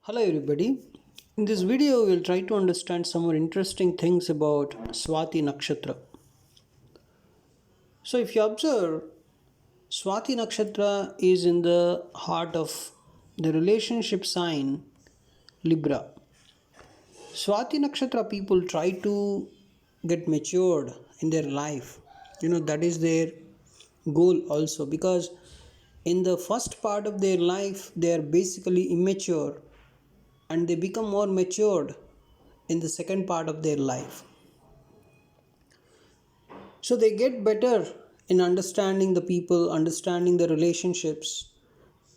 Hello everybody. In this video we'll try to understand some more interesting things about Swati Nakshatra. So if you observe, Swati Nakshatra is in the heart of the relationship sign Libra. Swati Nakshatra people try to get matured in their life. That is their goal also, because in the first part of their life they are basically immature and they become more matured in the second part of their life. So they get better in understanding the people, understanding the relationships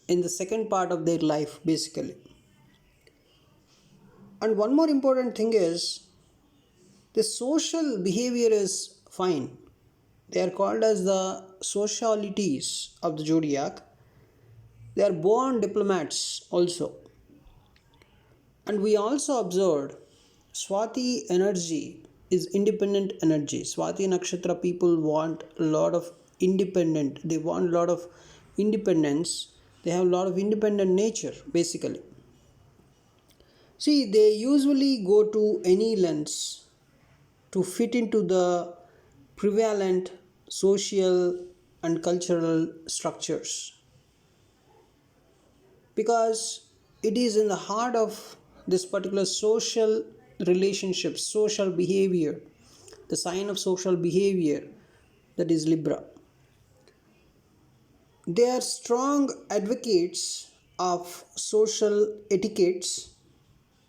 in the second part of their life, basically. And one more important thing is the social behavior is fine. They are called as the socialities of the zodiac. They are born diplomats also. And we also observed Swati energy is independent energy. Swati Nakshatra people want a lot of independent. They want a lot of independence. They have a lot of independent nature, basically. See, they usually go to any lengths to fit into the prevalent social and cultural structures, because it is in the heart of this particular social relationship, social behavior, the sign of social behavior, that is Libra. They are strong advocates of social etiquettes,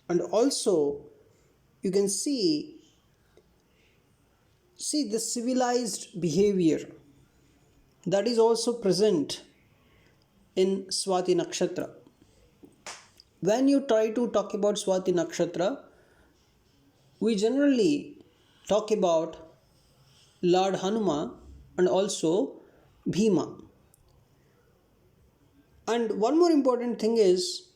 and also you can see the civilized behavior that is also present in Swati Nakshatra. When you try to talk about Swati Nakshatra, we generally talk about Lord Hanuma and also Bhima. And one more important thing is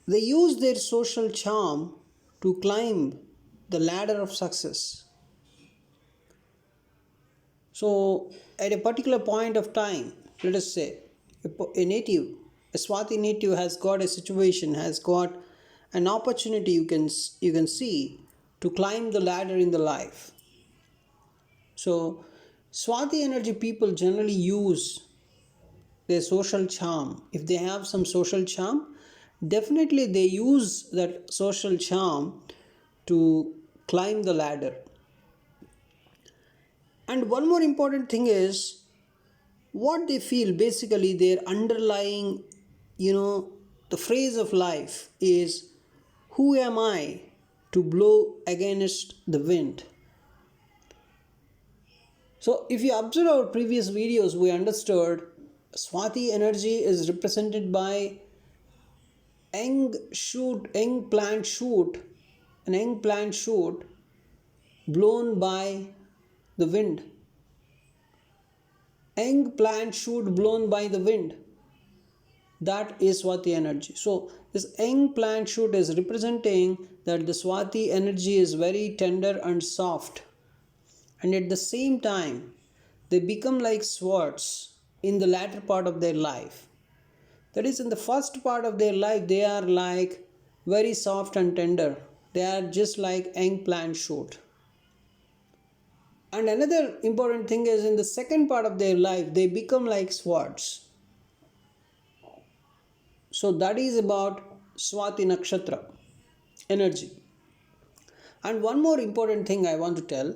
they use their social charm to climb the ladder of success. So, at a particular point of time, let us say a Swati native has got a situation, has got an opportunity, you can see, to climb the ladder in the life. So, Swati energy people generally use their social charm. If they have some social charm, definitely they use that social charm to climb the ladder. And one more important thing is what they feel, basically their underlying, the phrase of life is, who am I to blow against the wind? So if you observe our previous videos, we understood Swati energy is represented by young plant shoot, an young plant shoot blown by the wind. Young plant shoot blown by the wind. That is Swati energy. So this young plant shoot is representing that the Swati energy is very tender and soft, and at the same time they become like swords in the latter part of their life. That is, in the first part of their life they are like very soft and tender. They are just like young plant shoot. And another important thing is, in the second part of their life they become like swords. So that is about Swati Nakshatra energy. And one more important thing I want to tell,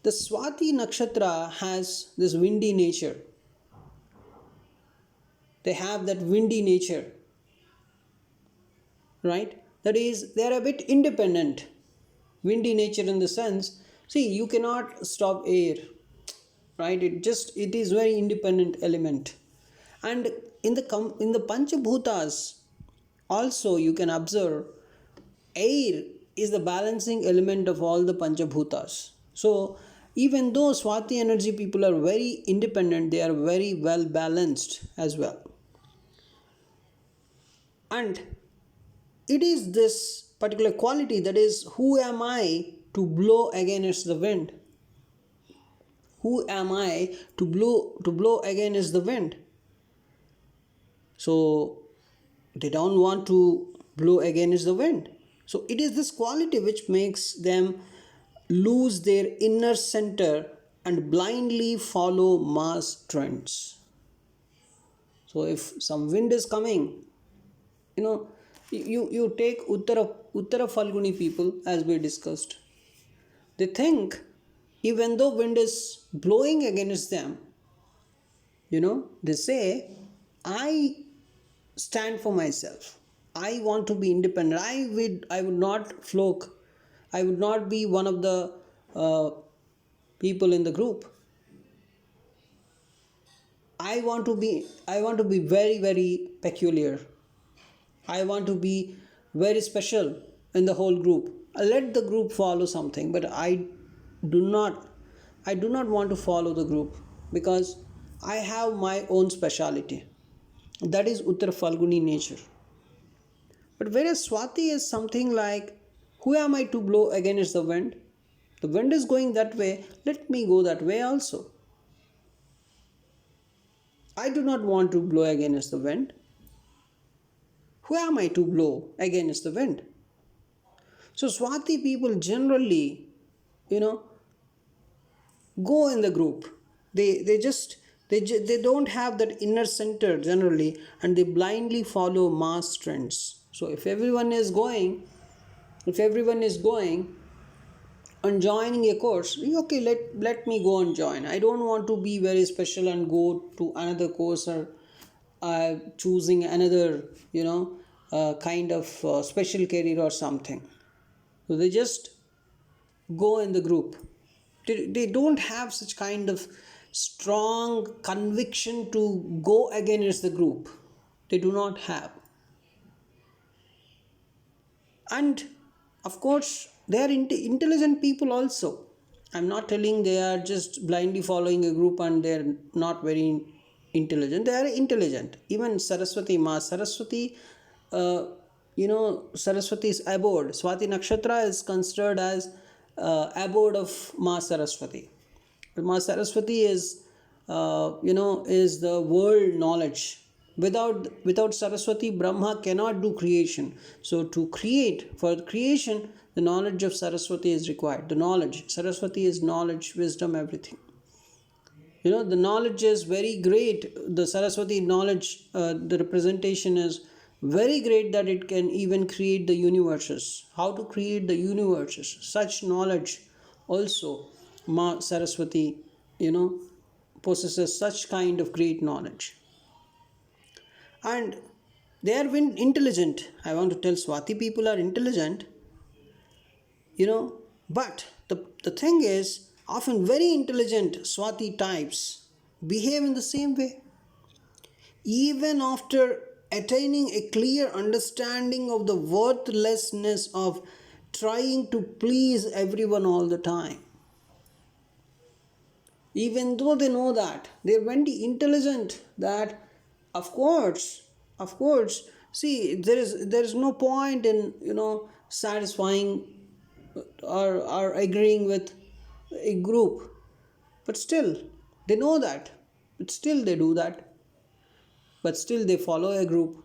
the Swati Nakshatra has this windy nature. They have that windy nature, right? That is, they are a bit independent. Windy nature in the sense, see, you cannot stop air, right? It is very independent element. And in the Panchabhutas also you can observe air is the balancing element of all the Panchabhutas. So even though Swati energy people are very independent, they are very well balanced as well. And it is this particular quality, that is, who am I to blow against the wind? Who am I to blow against the wind? So they don't want to blow against the wind. So it is this quality which makes them lose their inner center and blindly follow mass trends. So if some wind is coming, you know, you take Uttara Falguni people, as we discussed. They think even though wind is blowing against them, they say, I stand for myself. I want to be independent. I would not flock. I would not be one of the people in the group. I want to be very, very peculiar. I want to be very special in the whole group. Let the group follow something, but do not I do not want to follow the group because I have my own speciality. That is Uttar Falguni nature. But whereas Swati is something like, who am I to blow against the wind? The wind is going that way, let me go that way also. I do not want to blow against the wind. Who am I to blow against the wind? So Swati people generally, you know, go in the group. They don't have that inner center generally, and they blindly follow mass trends. So if everyone is going and joining a course, okay, let me go and join. I don't want to be very special and go to another course, or choosing another kind of special career or something. So they just go in the group. They don't have such kind of strong conviction to go against the group. They do not have. And of course, they are intelligent people also. I'm not telling they are just blindly following a group and they're not very intelligent. They are intelligent. Even Saraswati Ma, Saraswati's abode, Swati Nakshatra is considered as abode of Ma Saraswati. But Ma Saraswati is the world knowledge. Without Saraswati, Brahma cannot do creation. So for creation, the knowledge of Saraswati is required. The knowledge, Saraswati is knowledge, wisdom, everything. The knowledge is very great. The Saraswati knowledge, the representation is very great, that it can even create the universes. How to create the universes? Such knowledge also, Ma Saraswati, possesses such kind of great knowledge. And they are intelligent. I want to tell Swati people are intelligent, but the thing is, often very intelligent Swati types behave in the same way. Even after attaining a clear understanding of the worthlessness of trying to please everyone all the time, even though they know that, they're very intelligent, that of course, see, there is no point in satisfying or agreeing with a group, but still they know that, but still they do that, but still they follow a group.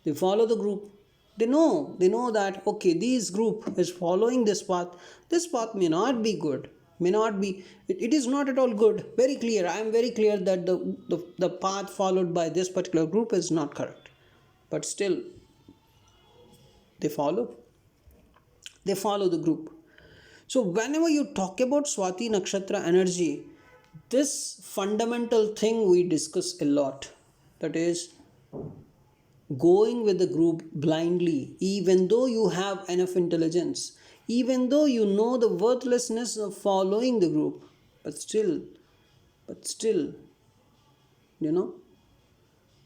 They follow the group. They know that, okay, this group is following this path. This path may not be good, may not be, it is not at all good. Very clear, I am very clear that the path followed by this particular group is not correct, but still they follow the group. So whenever you talk about Swati Nakshatra energy, this fundamental thing we discuss a lot, that is going with the group blindly, even though you have enough intelligence, even though you know the worthlessness of following the group, but still,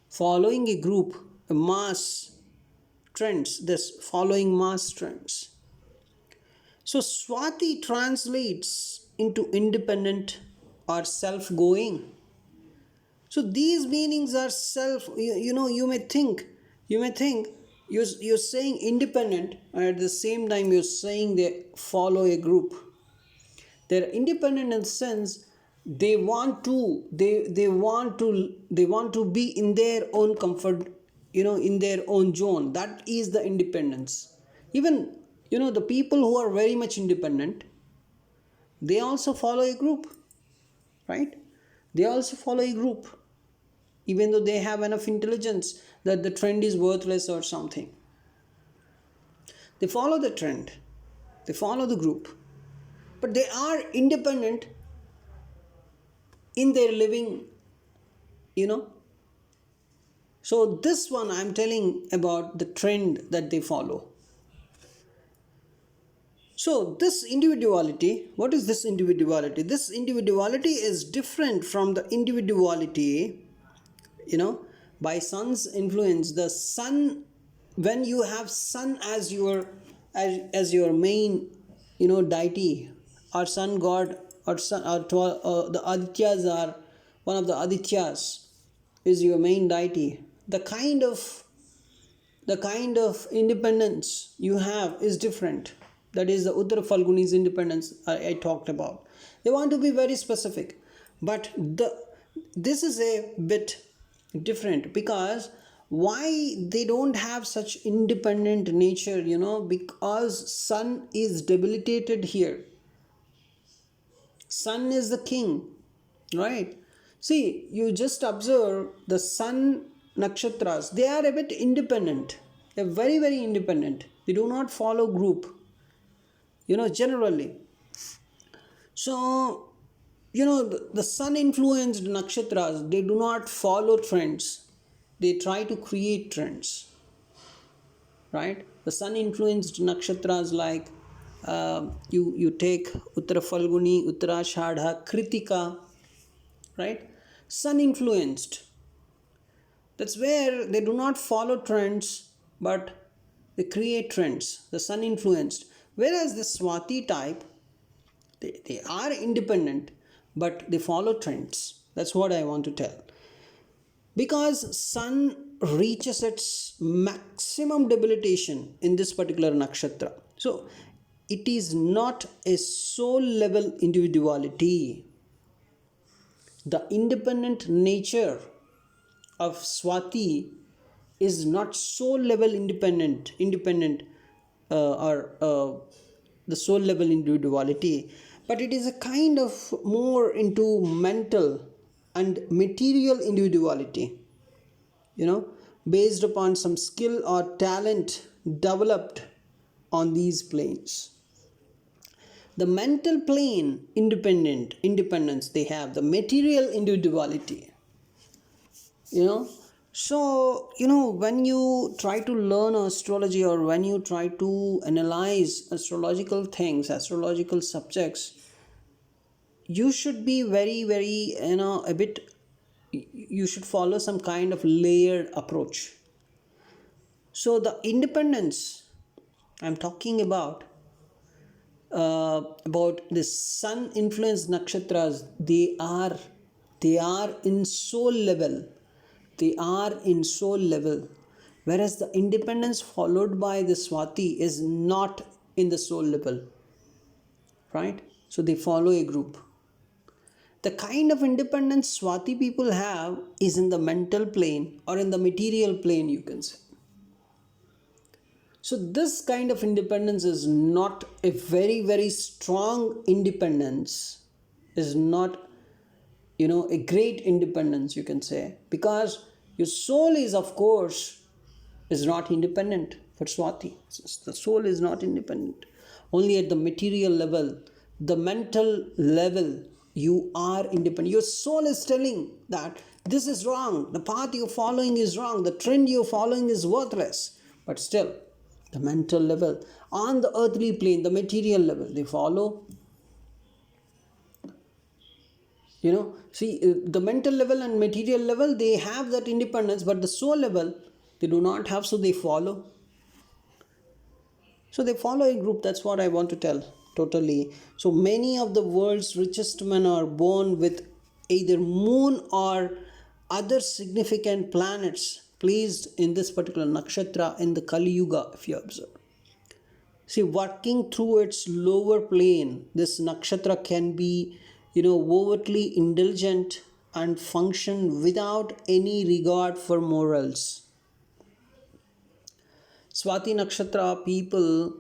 following a group, a mass trends, this following mass trends. So Swati translates into independent or self-going. So these meanings are you may think you're saying independent, and at the same time you're saying they follow a group. They're independent in the sense they want to be in their own comfort in their own zone. That is the independence. Even the people who are very much independent, they also follow a group, right? They also follow a group, even though they have enough intelligence that the trend is worthless or something. They follow the trend, they follow the group, but they are independent in their living, you know. So this one I'm telling about the trend that they follow. So this individuality, what is this individuality? This individuality is different from the individuality, by sun's influence. The sun, when you have sun as your main, deity, or sun god, or sun, or the adityas are, one of the adityas is your main deity. The kind of independence you have is different. That is the Uttara Falguni's independence I talked about. They want to be very specific, but this is a bit different, because why they don't have such independent nature, because sun is debilitated here. Sun is the king, right? See, you just observe the sun nakshatras. They are a bit independent. They're very, very independent. They do not follow group, generally. So, the sun influenced nakshatras, they do not follow trends. They try to create trends, right? The sun influenced nakshatras, like you take Uttara Falguni, Uttarashadha, Kritika, right? Sun influenced. That's where they do not follow trends, but they create trends. The sun influenced. Whereas the Swati type, they are independent, but they follow trends. That's what I want to tell. Because sun reaches its maximum debilitation in this particular nakshatra. So it is not a soul level individuality. The independent nature of Swati is not soul level independent or the soul level individuality, but it is a kind of more into mental and material individuality, based upon some skill or talent developed on these planes. The mental plane independence they have, the material individuality, so when you try to learn astrology, or when you try to analyze astrological things, astrological subjects, you should be very, very, a bit, you should follow some kind of layered approach. So the independence I'm talking about this sun influenced nakshatras, they are in soul level. They are in soul level, whereas the independence followed by the Swati is not in the soul level, right? So they follow a group. The kind of independence Swati people have is in the mental plane or in the material plane, you can say. So this kind of independence is not a very, very strong independence, is not, a great independence, you can say, because your soul is, of course, is not independent for Swati. The soul is not independent. Only at the material level, the mental level, you are independent. Your soul is telling that this is wrong, the path you're following is wrong, the trend you're following is worthless. But still, the mental level, on the earthly plane, the material level, they follow. The mental level and material level, they have that independence, but the soul level, they do not have, so they follow. So they follow a group. That's what I want to tell, totally. So many of the world's richest men are born with either moon or other significant planets placed in this particular nakshatra in the Kali Yuga, if you observe. See, working through its lower plane, this nakshatra can be, overtly indulgent and function without any regard for morals. Swati Nakshatra people,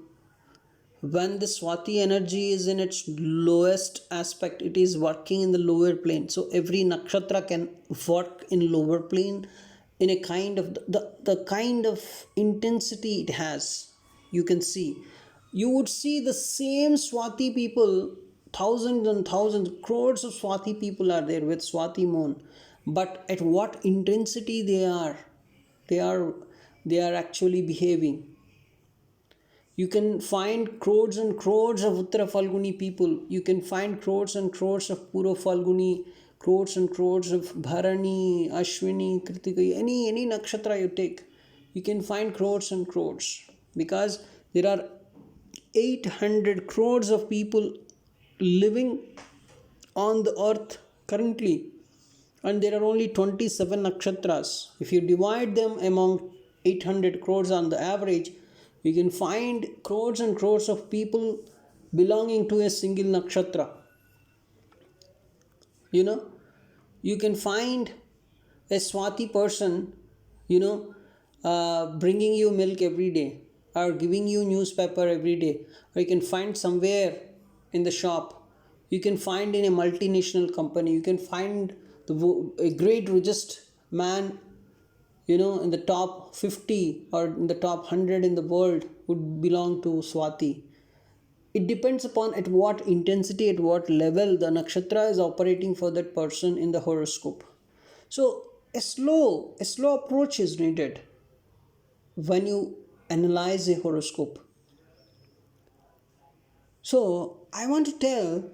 when the Swati energy is in its lowest aspect, it is working in the lower plane. So every nakshatra can work in lower plane in a kind of the kind of intensity it has. You can see, you would see the same Swati people, thousands and thousands, crores of Swati people are there with Swati moon, but at what intensity they are they are actually behaving. You can find crores and crores of Uttara Falguni people. You can find crores and crores of Pura Falguni, crores and crores of Bharani, Ashwini, Kritika, any nakshatra you take. You can find crores and crores, because there are 800 crores of people living on the earth currently, and there are only 27 nakshatras. If you divide them among 800 crores on the average, you can find crores and crores of people belonging to a single nakshatra. You know, you can find a Swati person, bringing you milk every day, or giving you newspaper every day, or you can find somewhere in the shop, you can find in a multinational company, you can find a great richest man, in the top 50 or in the top 100 in the world would belong to Swati. It depends upon at what intensity, at what level the nakshatra is operating for that person in the horoscope. So a slow approach is needed when you analyze a horoscope. So I want to tell,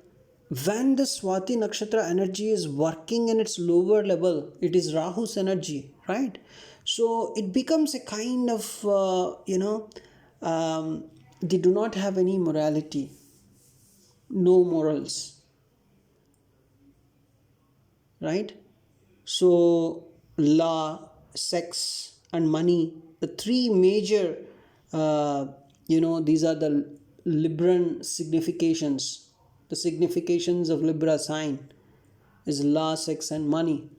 when the Swati Nakshatra energy is working in its lower level, it is Rahu's energy, right? So it becomes a kind of, they do not have any morality, no morals, right? So law, sex, and money, the three major, these are the Libran significations. The significations of Libra sign is law, sex, and money.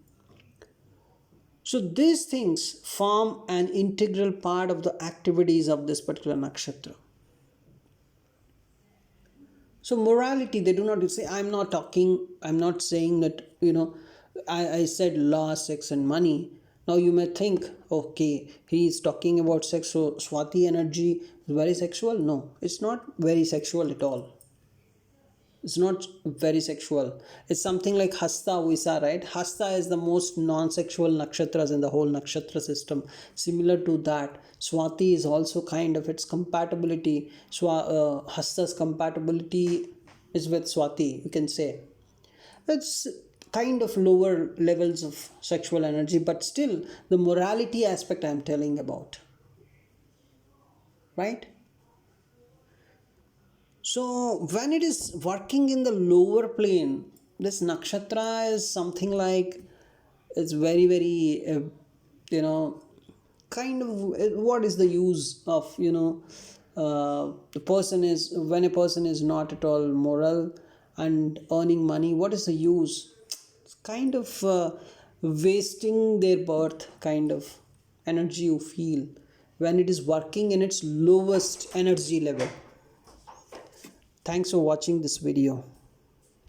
So these things form an integral part of the activities of this particular nakshatra. So morality, they do not say, I'm not saying that, I said law, sex, and money. Now you may think, okay, he is talking about sex, so Swati energy is very sexual. No, it's not very sexual at all. It's not very sexual. It's something like Hasta we saw, right? Hasta is the most non-sexual nakshatras in the whole nakshatra system. Similar to that, Swati is also kind of its compatibility. Hasta's compatibility is with Swati, you can say. It's kind of lower levels of sexual energy, but still the morality aspect I'm telling about, right? So when it is working in the lower plane, this nakshatra is something like, it's very, very, kind of, what is the use of, the person is, when a person is not at all moral and earning money, what is the use? It's kind of wasting their birth, kind of energy you feel when it is working in its lowest energy level. Thanks for watching this video.